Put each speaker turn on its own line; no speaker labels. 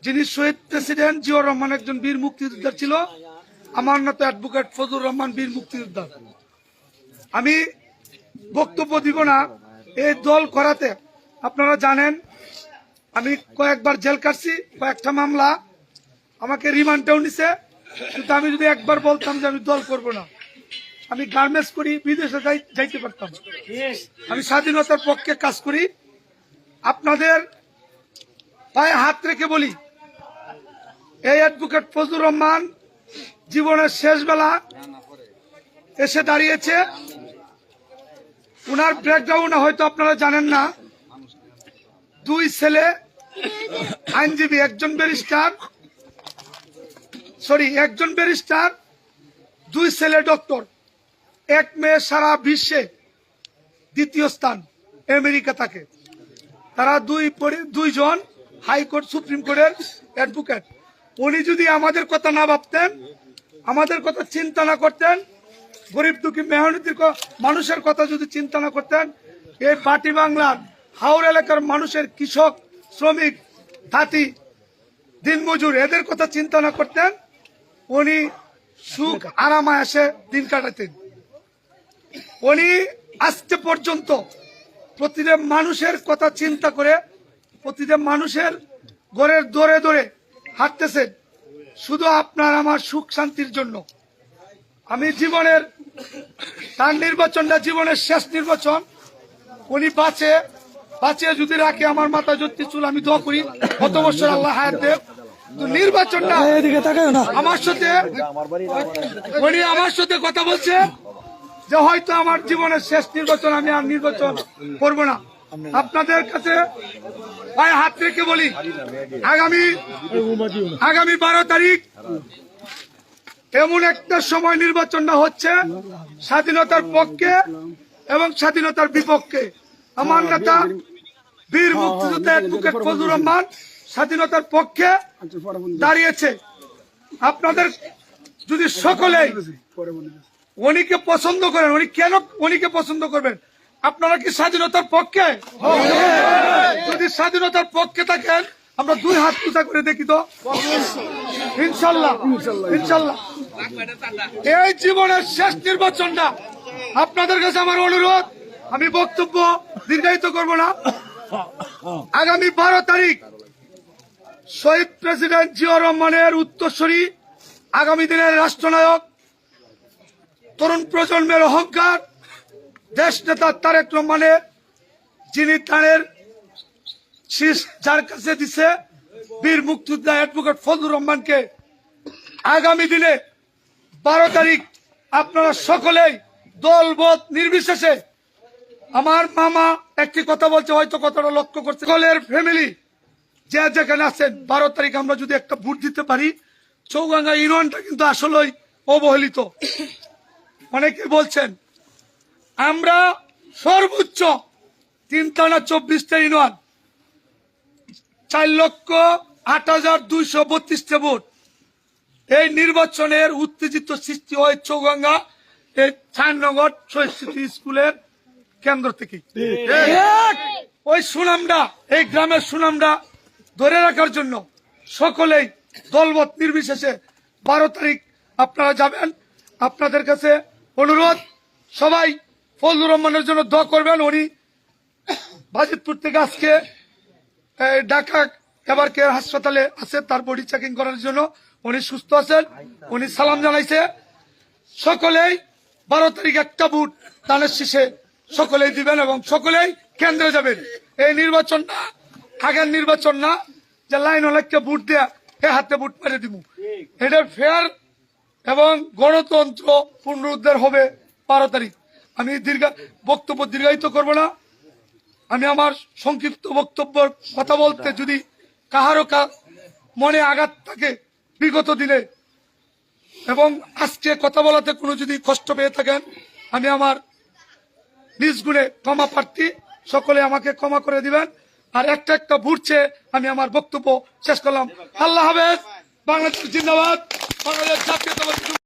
যিনি শহীদ প্রেসিডেন্ট জিয়াউর রহমান একজন বীর মুক্তিযোদ্ধা ছিল, আমার মতো অ্যাডভোকেট ফজলুর রহমান বীর মুক্তিযোদ্ধা। আমি বক্তব্য দিব না। এই দল করাতে আপনারা জানেন আমি কয়েকবার জেল কাটছি, কয়েকটা মামলা আমাকে রিমান্ডেও নিছে। কিন্তু আমি যদি একবার বলতাম যে আমি দল করব না, আমি গার্মেন্টস করি, বিদেশে যাইতে পারতাম। আমি স্বাধীনতার পক্ষে কাজ করি। আপনাদের পায়ে হাত রেখে বলি, এই অ্যাডভোকেট ফজলুর রহমান জীবনের শেষ বেলা এসে দাঁড়িয়েছে। উনার ব্যাকগ্রাউন্ড হয়তো আপনারা জানেন না। দুই ছেলে আইনজীবী, একজন ব্যারিস্টার, দুই ছেলে ডক্টর, এক মেয়ে সারা বিশ্বে দ্বিতীয় স্থান, আমেরিকা থাকে। তারা দুইজন হাইকোর্ট সুপ্রিম কোর্টের অ্যাডভোকেট। উনি যদি আমাদের কথা না ভাবতেন, আমাদের কথা চিন্তা না করতেন, গরিব দুঃখী মেহনতি মানুষের কথা যদি চিন্তা না করতেন, এই পাটি বাংলার হাওড় এলাকার মানুষের কৃষক, শ্রমিক, তাঁতি, দিনমজুর এদের কথা চিন্তা না করতেন, উনি সুখ আরামায় এসে দিন কাটাতেন। উনি আজকে পর্যন্ত প্রতিটা মানুষের কথা চিন্তা করে প্রতিটা মানুষের ঘরের দৌড়ে দৌড়ে হাঁটতেছেন শুধু আপনার আমার সুখ শান্তির জন্য। আমি জীবনের তার নির্বাচনটা জীবনের শেষ নির্বাচন। উনি বাঁচে যদি রাখে আমার মাথা জ্যোতি চুল, আমি দোয়া করি কত বছর আল্লাহ হায়াত দেব। নির্বাচনটা আমার সাথে উনি আমার সাথে কথা বলছে যে হয়তো আমার জীবনের শেষ নির্বাচন, আমি আর নির্বাচন করব না। আপনাদের কাছে পায়ে হাত রেখে বলি, আগামী 12 তারিখ এমন একটা সময় নির্বাচনটা হচ্ছে স্বাধীনতার পক্ষে এবং স্বাধীনতার বিপক্ষে। আমার নেতা বীর মুক্তিযোদ্ধা অ্যাডভোকেট ফজলুর রহমান স্বাধীনতার পক্ষে দাঁড়িয়েছে। আপনাদের যদি সকলেই উনিকে পছন্দ করেন, উনি কেন উনিকে পছন্দ করবেন? আপনারা কি স্বাধীনতার পক্ষে? যদি স্বাধীনতার পক্ষে থাকেন আমরা দুই হাত পূজা করে দেখি তো, ইনশাল্লাহ। এই জীবনের শেষ নির্বাচনটা আপনাদের কাছে আমার অনুরোধ, আমি বক্তব্য দীর্ঘায়িত করব না। আগামী 12 তারিখ শহীদ প্রেসিডেন্ট জিয়াউর রহমানের উত্তরসূরি, আগামী দিনের রাষ্ট্রনায়ক, তরুণ প্রজন্মের অহংকার, দেশ নেতা তারেক রহমানের, যিনি তাঁর শীষ যার কাছে দিছে, বীর মুক্তিযোদ্ধা অ্যাডভোকেট ফজলুর রহমানকে আগামী দিনে 12 তারিখ আপনারা সকলেই দলবত নির্বিশেষে, আমার মামা একটি কথা বলছে, হয়তো কথাটা লক্ষ্য করছে, সকলের ফ্যামিলি যে যেখানে আছেন 12 তারিখ আমরা যদি একটা ভোট দিতে পারি। চৌগাঙ্গা ইউনিয়নটা কিন্তু আসলেই অবহেলিত। অনেকে বলছেন আমরা সর্বোচ্চ 3 থানা 24টা ইউনিয়ন, 4,08,232 ভোট। এই নির্বাচনের উত্তেজিত সৃষ্টি হয় চৌগাঙ্গা এই 4 নগর শহীদ স্মৃতি স্কুলের কেন্দ্র থেকে। ওই সুনামটা, এই গ্রামের সুনামটা ধরে রাখার জন্য সকলেই দলবত নির্বিশেষে 12 তারিখ আপনারা যাবেন। আপনাদের কাছে অনুরোধ, সবাই ফজলুর রহমানের জন্য দোয়া করবেন। উনি বাজিতপুর থেকে আজকে ঢাকা এবার কেয়ার হাসপাতালে আছে তার বডি চেকিং করার জন্য। উনি সুস্থ আছেন, উনি সালাম জানাইছে। সকলেই 12 তারিখ একটা ভোট দানের শীষে সকলেই দিবেন এবং সকলেই কেন্দ্রে যাবেন। এই নির্বাচনটা আগের নির্বাচন না যে লাইন অনেককে ভোট দেয়া এ হাতে ভোট মেরে দিব। এটা ফেয়ার এবং গণতন্ত্র পুনরুদ্ধার হবে 12 তারিখ। আমি বক্তব্য দীর্ঘায়িত করব না। আমি আমার সংক্ষিপ্ত বক্তব্য কথা বলতে যদি কাহারও মনে আঘাত থাকে বিগত দিনে এবং আজকে কথা বলাতে কোনো যদি কষ্ট পেয়ে থাকেন, আমি আমার নিজ গুণে ক্ষমা প্রার্থী, সকলে আমাকে ক্ষমা করে দিবেন। আর একটা ভোট চেয়ে আমি আমার বক্তব্য শেষ করলাম। আল্লাহ হাফেজ। বাংলাদেশ জিন্দাবাদ। বাংলাদেশ জাতীয়তাবাদী